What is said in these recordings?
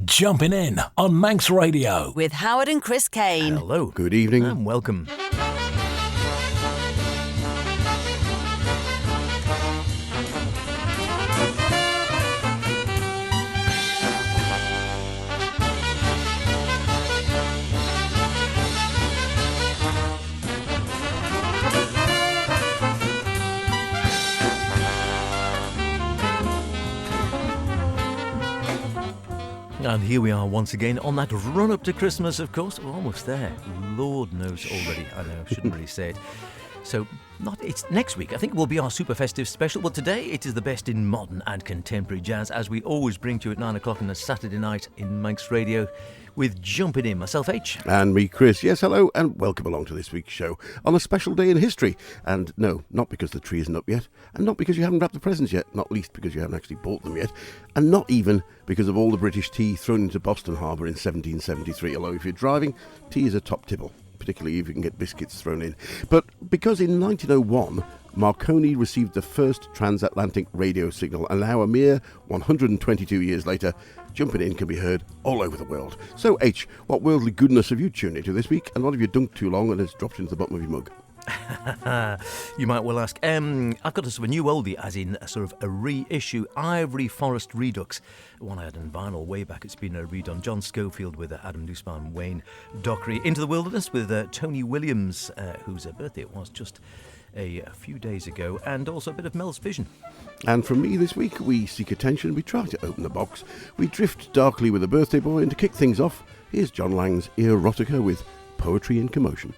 Jumpin' In on Manx Radio. With Howard and Chris Kane. Hello. Good evening. And welcome. And here we are once again on that run up to Christmas, of course. We're almost there. Lord knows already. I know, shouldn't really say it. So, it's next week. I think it will be our super festive special. But today it is the best in modern and contemporary jazz, as we always bring to you at 9 o'clock on a Saturday night in Manx Radio with Jumpin' In. Myself, H. And me, Chris. Yes, hello, and welcome along to this week's show on a special day in history. And no, not because the tree isn't up yet, and not because you haven't wrapped the presents yet, not least because you haven't actually bought them yet, and not even because of all the British tea thrown into Boston Harbour in 1773, although if you're driving, tea is a top tipple, particularly if you can get biscuits thrown in. But because in 1901, Marconi received the first transatlantic radio signal, and now a mere 122 years later, Jumpin' In can be heard all over the world. So, H, what worldly goodness have you tuned into this week, and what have you dunked too long and it's dropped into the bottom of your mug? You might well ask. I've got a sort of a new oldie, as in a sort of a reissue, Ivory Forest Redux. One I had in vinyl way back. It's been redone. John Schofield with Adam Nussbaum, Wayne Dockery. Into the Wilderness with Tony Williams, whose birthday it was just a few days ago, and also a bit of Mel's Vision. And from me this week, we seek attention, we try to open the box, we drift darkly with a birthday boy, and to kick things off, here's John Lang's Earotica with Poetry in Commotion.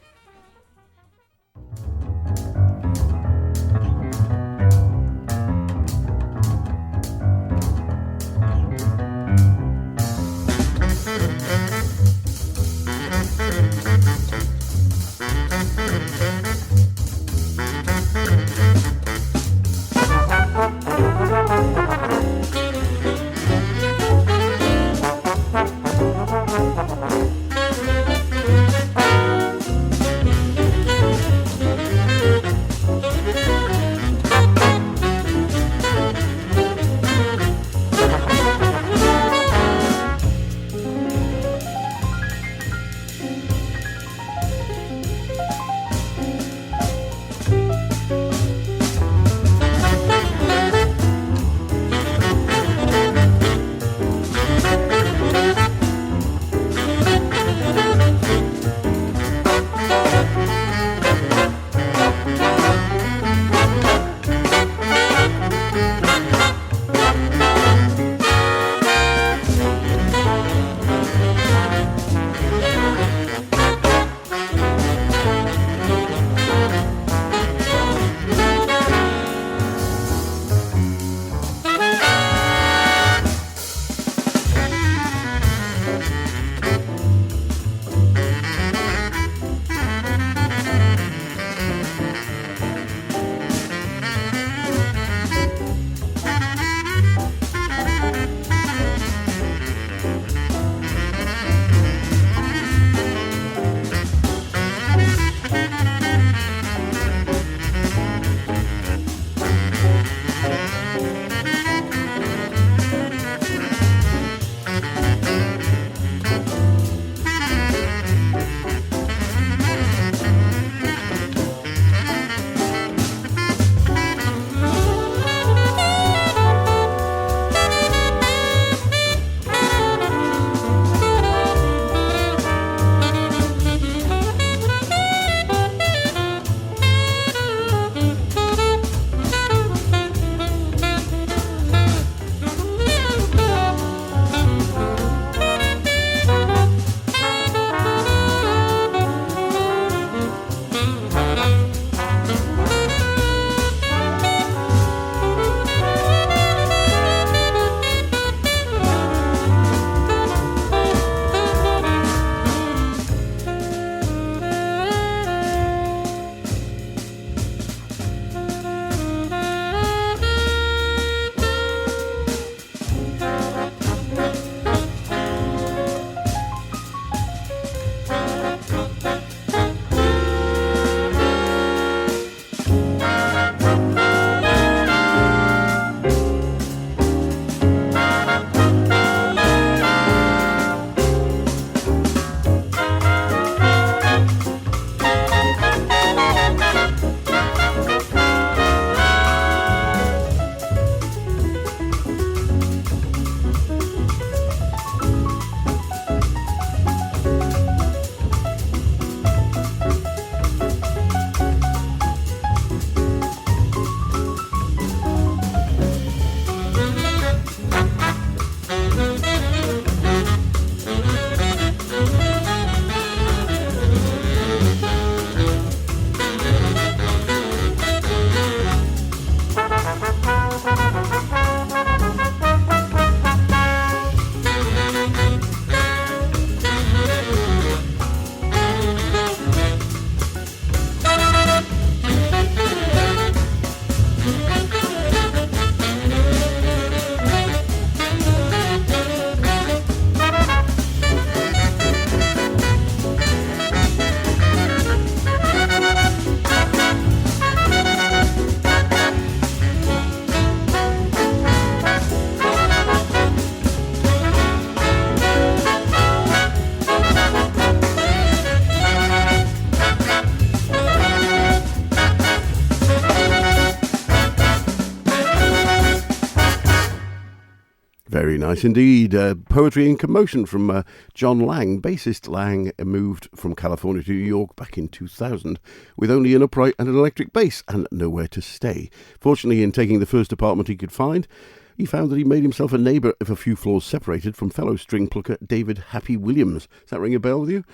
nice indeed. Poetry in Commotion from John Lang. Bassist Lang moved from California to New York back in 2000 with only an upright and an electric bass and nowhere to stay. Fortunately, in taking the first apartment he could find, he found that he made himself a neighbour if a few floors separated from fellow string plucker David Happy Williams. Does that ring a bell with you?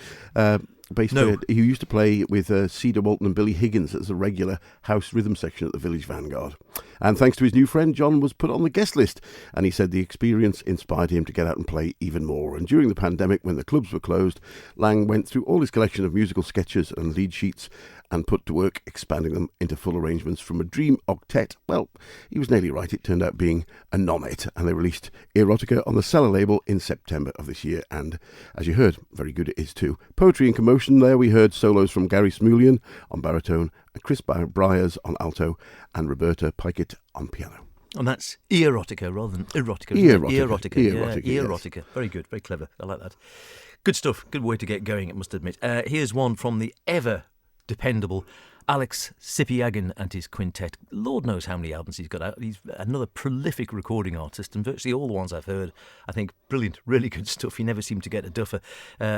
Bass player who used to play with Cedar Walton and Billy Higgins as a regular house rhythm section at the Village Vanguard. And thanks to his new friend, John was put on the guest list, and he said the experience inspired him to get out and play even more. And during the pandemic, when the clubs were closed, Lang went through all his collection of musical sketches and lead sheets and put to work expanding them into full arrangements from a dream octet. Well, he was nearly right. It turned out being a nonet, and they released Earotica on the Cellar label in September of this year. And as you heard, very good it is too. Poetry in Commotion, there we heard solos from Gary Smulian on baritone, and Chris Briers on alto, and Roberta Pikett on piano. And that's erotica rather than erotica. Erotica. Erotica. Yes. Very good, very clever. I like that. Good stuff. Good way to get going, I must admit. Here's one from the ever dependable Alex Sipiagin and his quintet. Lord knows how many albums he's got out. He's another prolific recording artist, and virtually all the ones I've heard, I think, brilliant, really good stuff. He never seemed to get a duffer.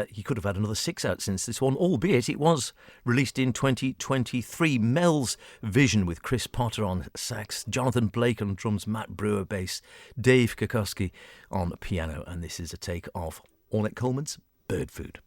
He could have had another 6 out since this one, albeit it was released in 2023. Mel's Vision with Chris Potter on sax, Jonathan Blake on drums, Matt Brewer bass, Dave Kokoski on piano, and this is a take of Ornette Coleman's Bird Food.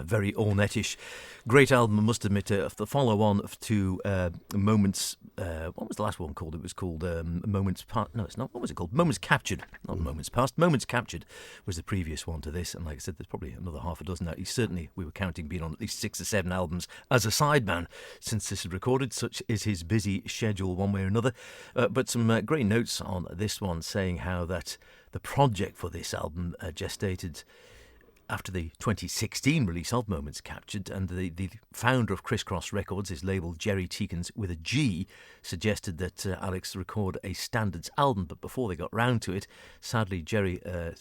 Very Ornettish. Great album, I must admit. The follow-on to Moments... what was the last one called? It was called Moments Past... No, it's not. What was it called? Moments Captured. Not Moments Past. Moments Captured was the previous one to this. And like I said, there's probably another half a dozen now. Certainly, we were counting being on at least 6 or 7 albums as a sideman since this is recorded. Such is his busy schedule one way or another. But some great notes on this one saying how that the project for this album gestated after the 2016 release of Moments Captured, and the founder of Crisscross Records, his label Jerry Teakins with a G, suggested that Alex record a standards album, but before they got round to it, sadly Jerry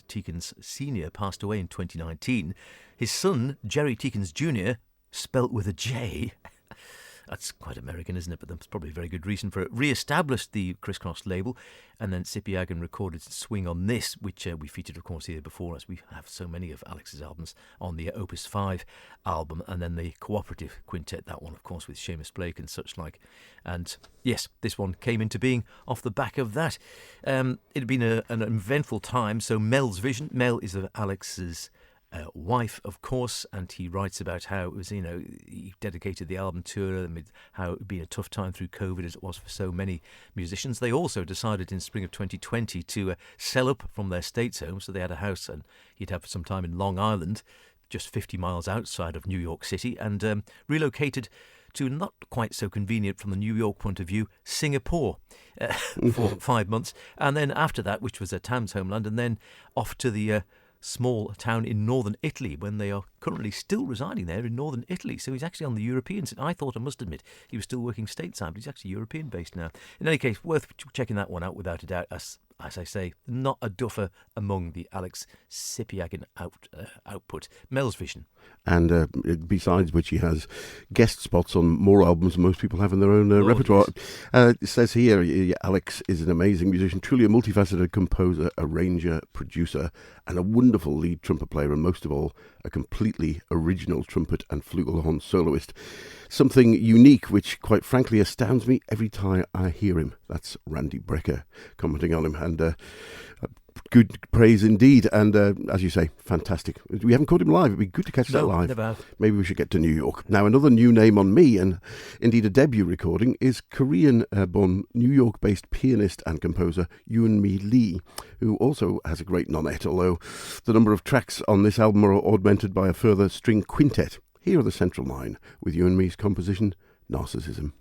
Teakins Sr. passed away in 2019. His son, Jerry Teakins Jr., spelt with a J, that's quite American, isn't it? But that's probably a very good reason for it. Re-established the Crisscross label, and then Sipiagin recorded Swing on This, which we featured, of course, here before, as we have so many of Alex's albums on the Opus 5 album, and then the Cooperative Quintet, that one, of course, with Seamus Blake and such like. And yes, this one came into being off the back of that. It had been an eventful time, so Mel's vision. Mel is Alex's wife, of course, and he writes about how it was, he dedicated the album to her, and how it would be a tough time through COVID as it was for so many musicians. They also decided in spring of 2020 to sell up from their States home, so they had a house, and he'd have some time in Long Island, just 50 miles outside of New York City, and relocated to, not quite so convenient from the New York point of view, Singapore for 5 months, and then after that, which was Tam's homeland, and then off to the small town in northern Italy, when they are currently still residing there in northern Italy. So he's actually on the European side. I thought, I must admit, he was still working stateside, but he's actually European based now. In any case, worth checking that one out without a doubt. As I say, not a duffer among the Alex Sipiagin output. Mel's vision. And besides which, he has guest spots on more albums than most people have in their own repertoire. Yes. It says here, Alex is an amazing musician, truly a multifaceted composer, arranger, producer, and a wonderful lead trumpet player, and most of all, a completely original trumpet and flugelhorn soloist. Something unique, which quite frankly astounds me every time I hear him. That's Randy Brecker commenting on him, and good praise indeed. And as you say, fantastic. We haven't caught him live. It'd be good to catch that live. Never have. Maybe we should get to New York. Now, another new name on me, and indeed a debut recording, is Korean-born New York-based pianist and composer Yoon-mi Lee, who also has a great nonette, although the number of tracks on this album are augmented by a further string quintet. Here are the central line with Yoon-mi's composition, Narcissism.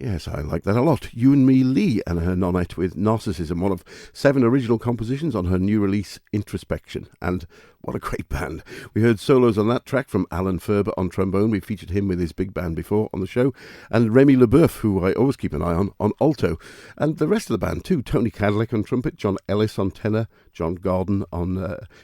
Yes, I like that a lot. Ewan Me Lee and her nonette with Narcissism, one of 7 original compositions on her new release, Introspection. And what a great band. We heard solos on that track from Alan Ferber on trombone. We featured him with his big band before on the show. And Remy Leboeuf, who I always keep an eye on alto. And the rest of the band too. Tony Cadillac on trumpet, John Ellis on tenor, John Gordon on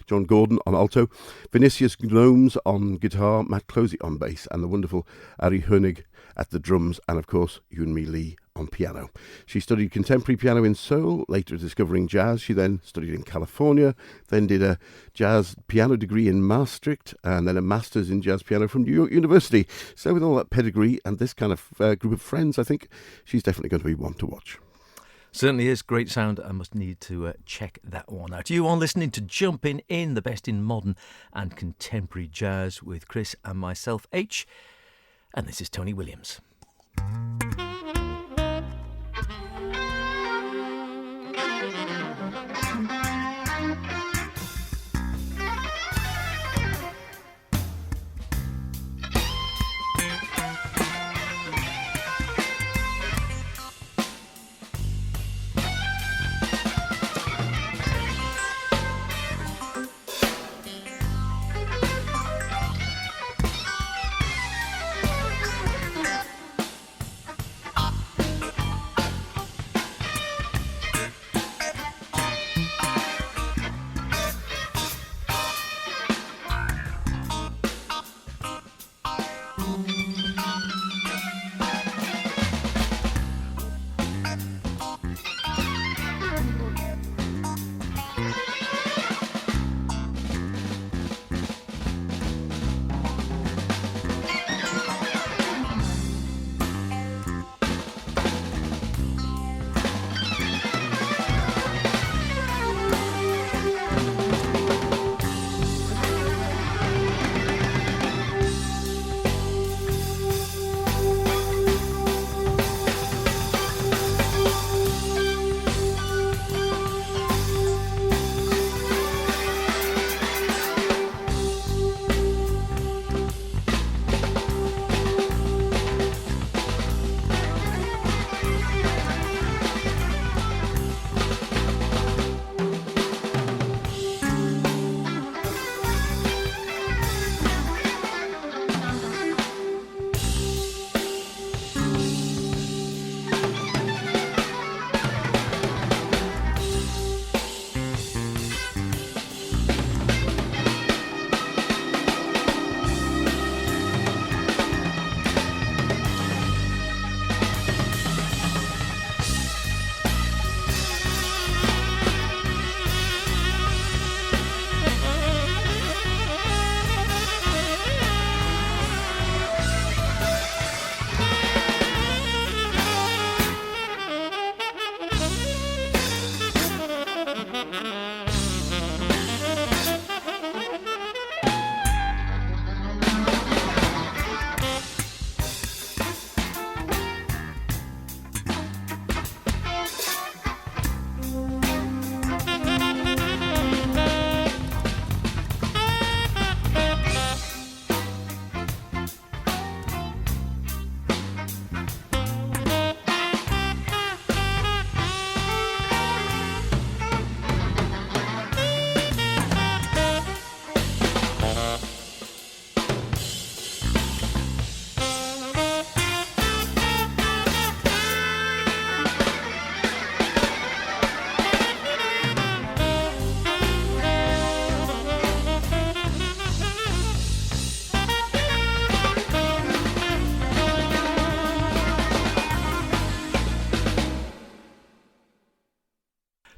alto, Vinicius Gnomes on guitar, Matt Closey on bass, and the wonderful Ari Hoenig at the drums, and of course Ewan Me Lee on piano. She studied contemporary piano in Seoul, later discovering jazz. She then studied in California, then did a jazz piano degree in Maastricht, and then a master's in jazz piano from New York University. So with all that pedigree and this kind of group of friends, I think she's definitely going to be one to watch. Certainly is. Great sound. I must need to check that one out. You are listening to Jumpin In, the best in modern and contemporary jazz with Chris and myself, H. And this is Tony Williams.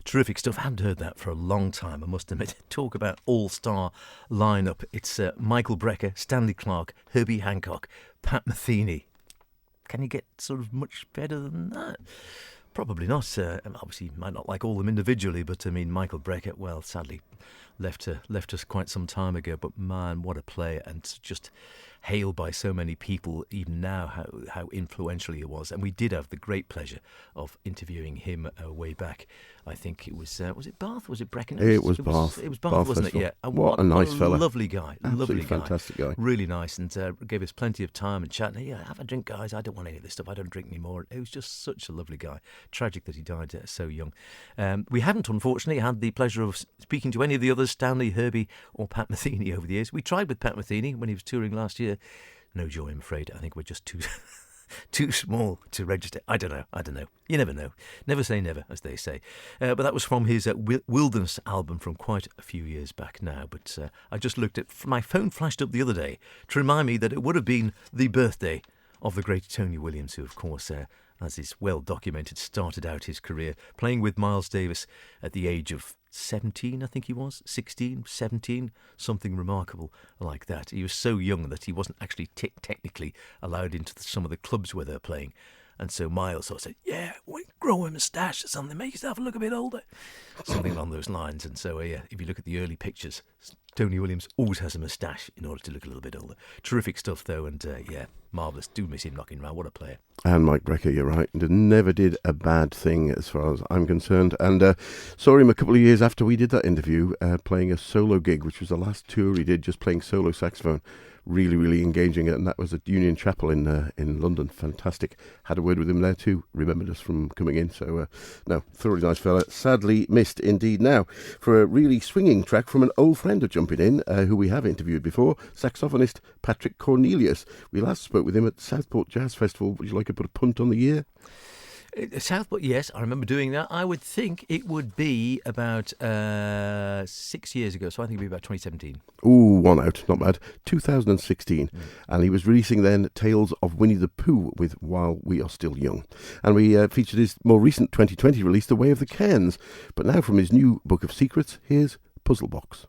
Terrific stuff. I haven't heard that for a long time, I must admit. Talk about all-star lineup. It's Michael Brecker, Stanley Clarke, Herbie Hancock, Pat Metheny. Can you get sort of much better than that? Probably not. Obviously, you might not like all of them individually, but I mean, Michael Brecker, well, sadly, left us quite some time ago. But man, what a player, and just hailed by so many people, even now, how influential he was. And we did have the great pleasure of interviewing him way back. I think it was it Bath? Was it Brecon? It was Bath. It was Bath, wasn't Festival. it? Yeah. And what a nice fella. Lovely guy. Absolutely Lovely guy. fantastic guy. Really nice, and gave us plenty of time and chat. Yeah, have a drink, guys. I don't want any of this stuff. I don't drink anymore. It was just such a lovely guy. Tragic that he died so young. We haven't, unfortunately, had the pleasure of speaking to any of the others, Stanley, Herbie or Pat Metheny, over the years. We tried with Pat Metheny when he was touring last year. No joy, I'm afraid. I think we're just too small to register. I don't know. You never know. Never say never, as they say. But that was from his Wilderness album from quite a few years back now. But I just looked at... My phone flashed up the other day to remind me that it would have been the birthday of the great Tony Williams, who, of course, as is well documented, started out his career playing with Miles Davis at the age of 17, I think he was, 16, 17, something remarkable like that. He was so young that he wasn't actually technically allowed into some of the clubs where they're playing. And so Miles sort of said, yeah, grow a moustache or something, make yourself look a bit older. Something along those lines. And so, if you look at the early pictures, Tony Williams always has a moustache in order to look a little bit older. Terrific stuff, though, and marvellous. Do miss him knocking around. What a player. And Mike Brecker, you're right, never did a bad thing as far as I'm concerned. And saw him a couple of years after we did that interview, playing a solo gig, which was the last tour he did, just playing solo saxophone. Really, really engaging it, and that was at Union Chapel in London. Fantastic. Had a word with him there too. Remembered us from coming in. So, no, thoroughly nice fella. Sadly missed indeed. Now, for a really swinging track from an old friend of Jumpin In, who we have interviewed before, saxophonist Patrick Cornelius. We last spoke with him at Southport Jazz Festival. Would you like to put a punt on the year? Southport, yes, I remember doing that. I would think it would be about 6 years ago, so I think it would be about 2017. Ooh, one out, not bad. 2016. And he was releasing then Tales of Winnie the Pooh with While We Are Still Young. And we featured his more recent 2020 release, The Way of the Cairns. But now from his new Book of Secrets, here's Puzzle Box.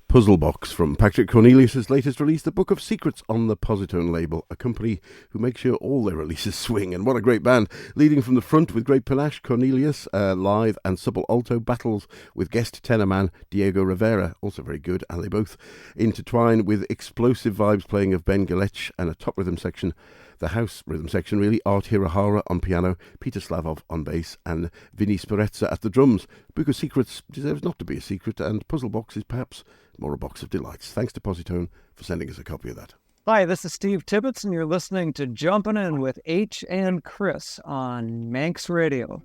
Puzzle Box from Patrick Cornelius' latest release, The Book of Secrets, on the Positone label, a company who make sure all their releases swing. And what a great band. Leading from the front with great panache, Cornelius, live and supple alto battles with guest tenor man Diego Rivera, also very good, and they both intertwine with explosive vibes playing of Ben Galech and a top rhythm section, the house rhythm section really, Art Hirahara on piano, Peter Slavov on bass, and Vinny Spirezza at the drums. Book of Secrets deserves not to be a secret, and Puzzle Box is perhaps more a box of delights. Thanks to Positone for sending us a copy of that. Hi, this is Steve Tibbetts, and you're listening to Jumpin' In with H and Chris on Manx Radio.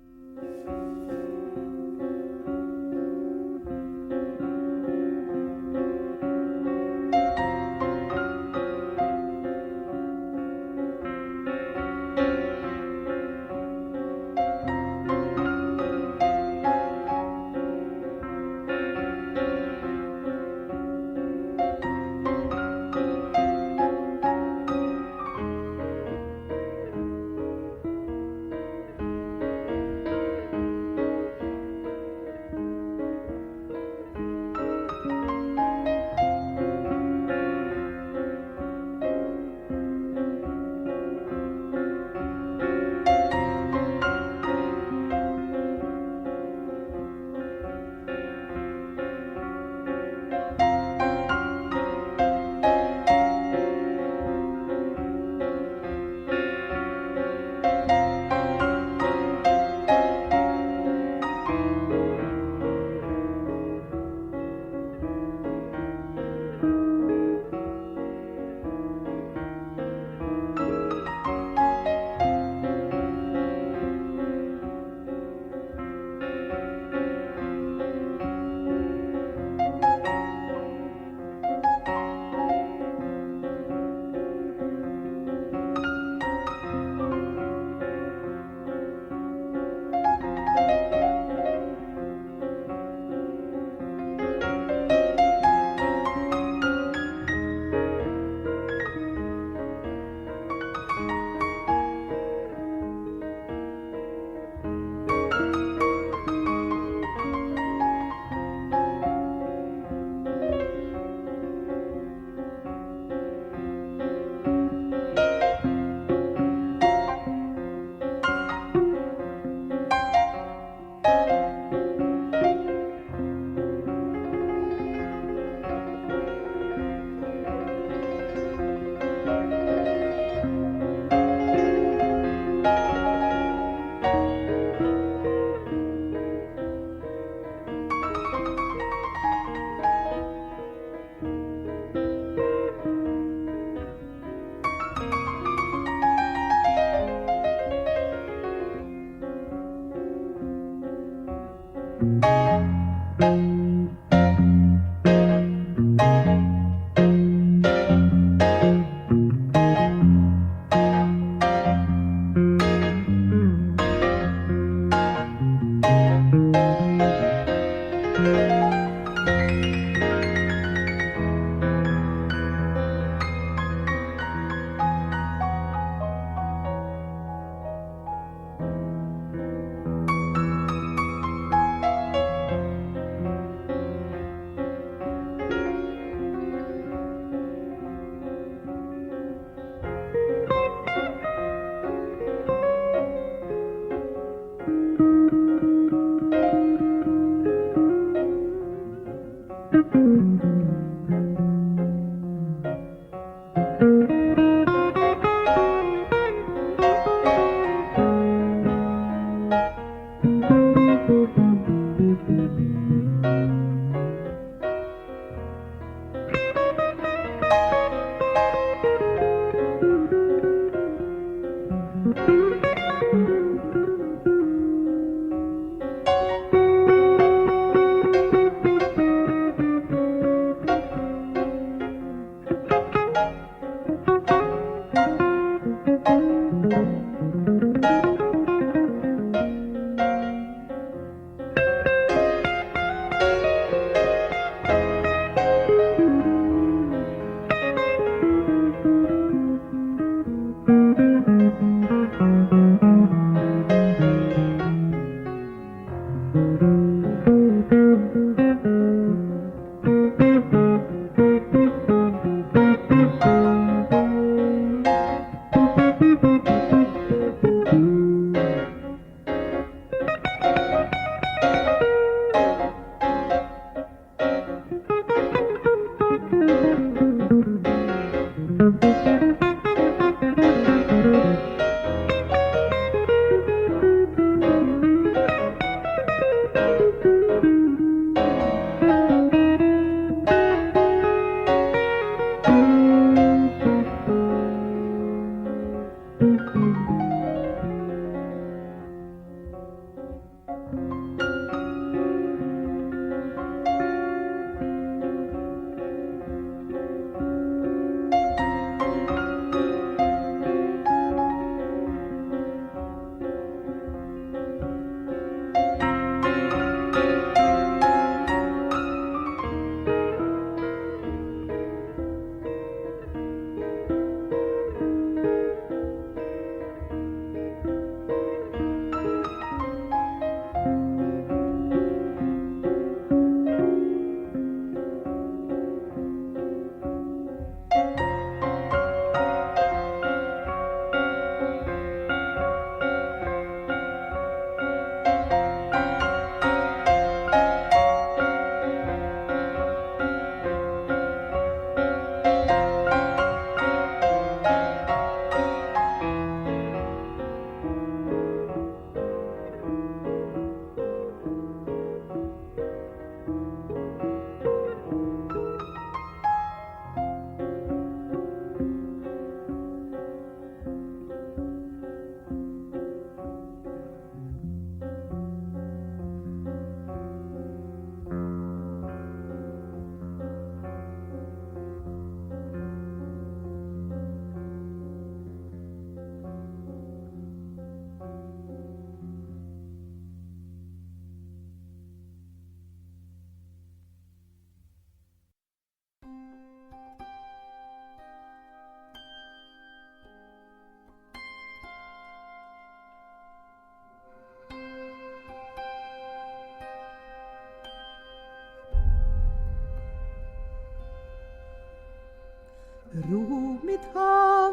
Ro mitt hav,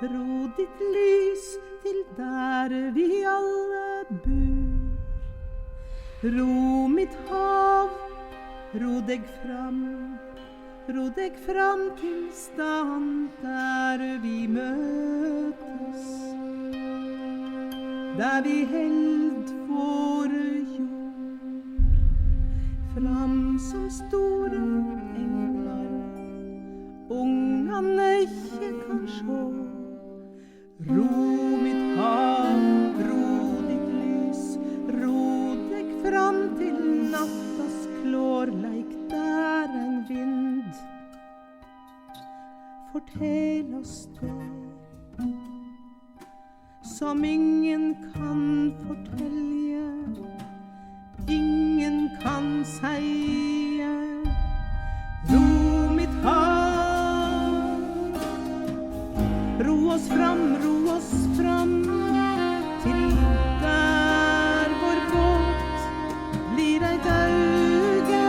ro ditt lys til der vi alle bor. Ro mitt hav, ro deg fram til stand der vi møtes. Der vi held våre jord, fram som store englar. Ungene ikke kan sjå. Ro mitt hav, ro ditt lys, ro deg fram til nattas klårleik der en vind. Fortell oss det, som ingen kan fortelle, ingen kan seie. Ro mitt hav, ro oss fram til der vår båt blir et auge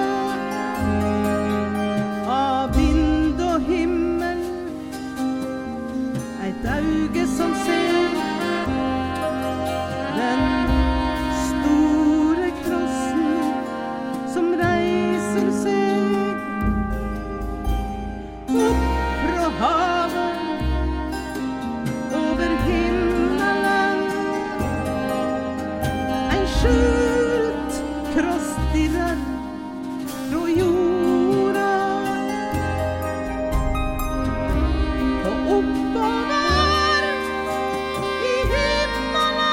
av vind og himmel, et auge som ser den store krossen som reiser seg opp fra havet. Skjult kross dirrer fra jorda og oppover i himmelen.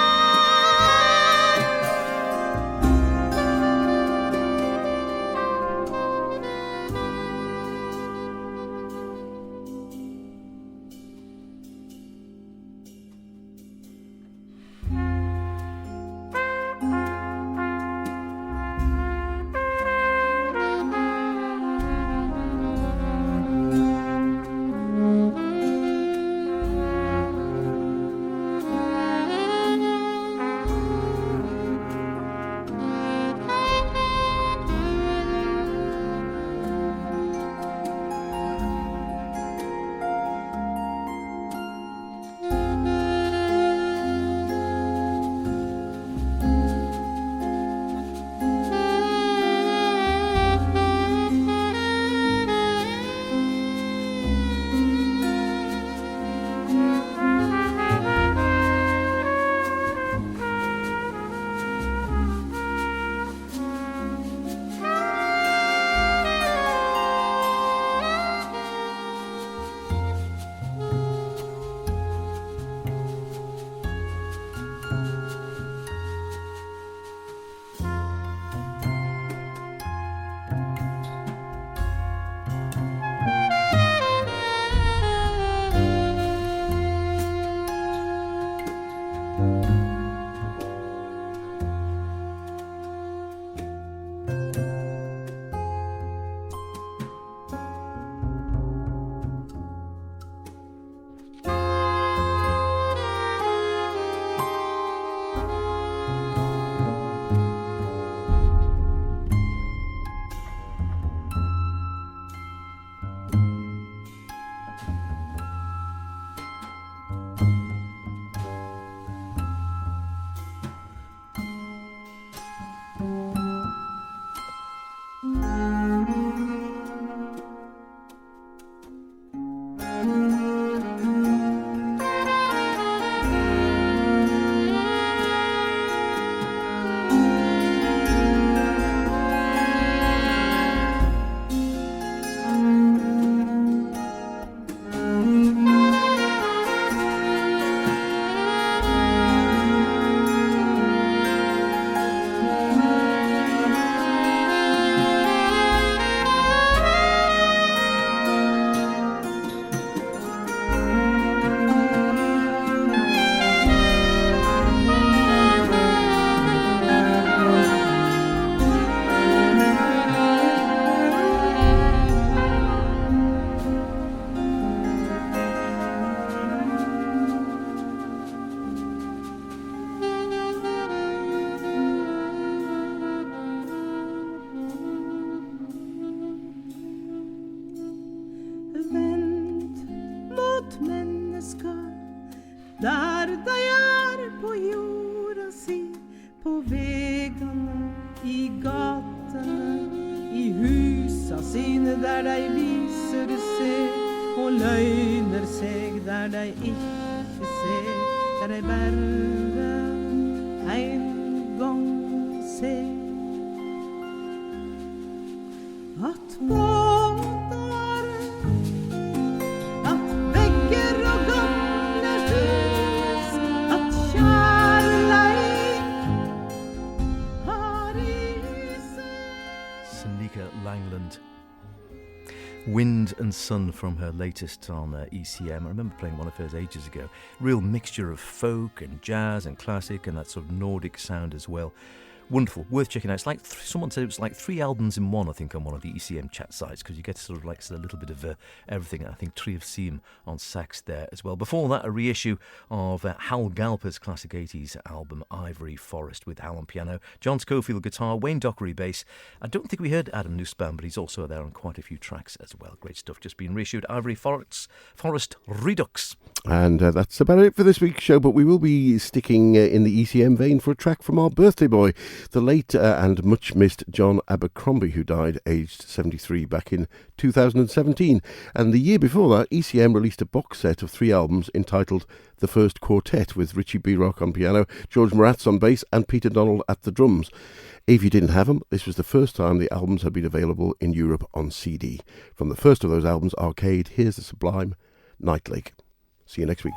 mennesker der de er på jorda si, på vegene, i gatene, i husa sine der de viser seg og løgner seg der de ikke ser, der de bare en gang ser at båtar, at vegger og gamle hus, at kjærleik har i seg. Sanika Langland. Wind and Sun from her latest on ECM. I remember playing one of hers ages ago. Real mixture of folk and jazz and classic and that sort of Nordic sound as well. Wonderful, worth checking out. It's like someone said it was like 3 albums in one, I think, on one of the ECM chat sites, because you get sort of like a little bit of everything. I think Tree of Seam on sax there as well. Before that, a reissue of Hal Galper's classic 80s album Ivory Forest with Hal on piano, John Scofield guitar, Wayne Dockery bass. I don't think we heard Adam Nussbaum, but he's also there on quite a few tracks as well. Great stuff, just been reissued. Ivory Forest Redux. And that's about it for this week's show, but we will be sticking in the ECM vein for a track from our birthday boy, the late and much missed John Abercrombie, who died aged 73 back in 2017. And the year before that, ECM released a box set of 3 albums entitled The First Quartet, with Richie B-Rock on piano, George Moratz on bass and Peter Donald at the drums. If you didn't have them, this was the first time the albums had been available in Europe on CD. From the first of those albums, Arcade, here's the sublime Night Lake. See you next week.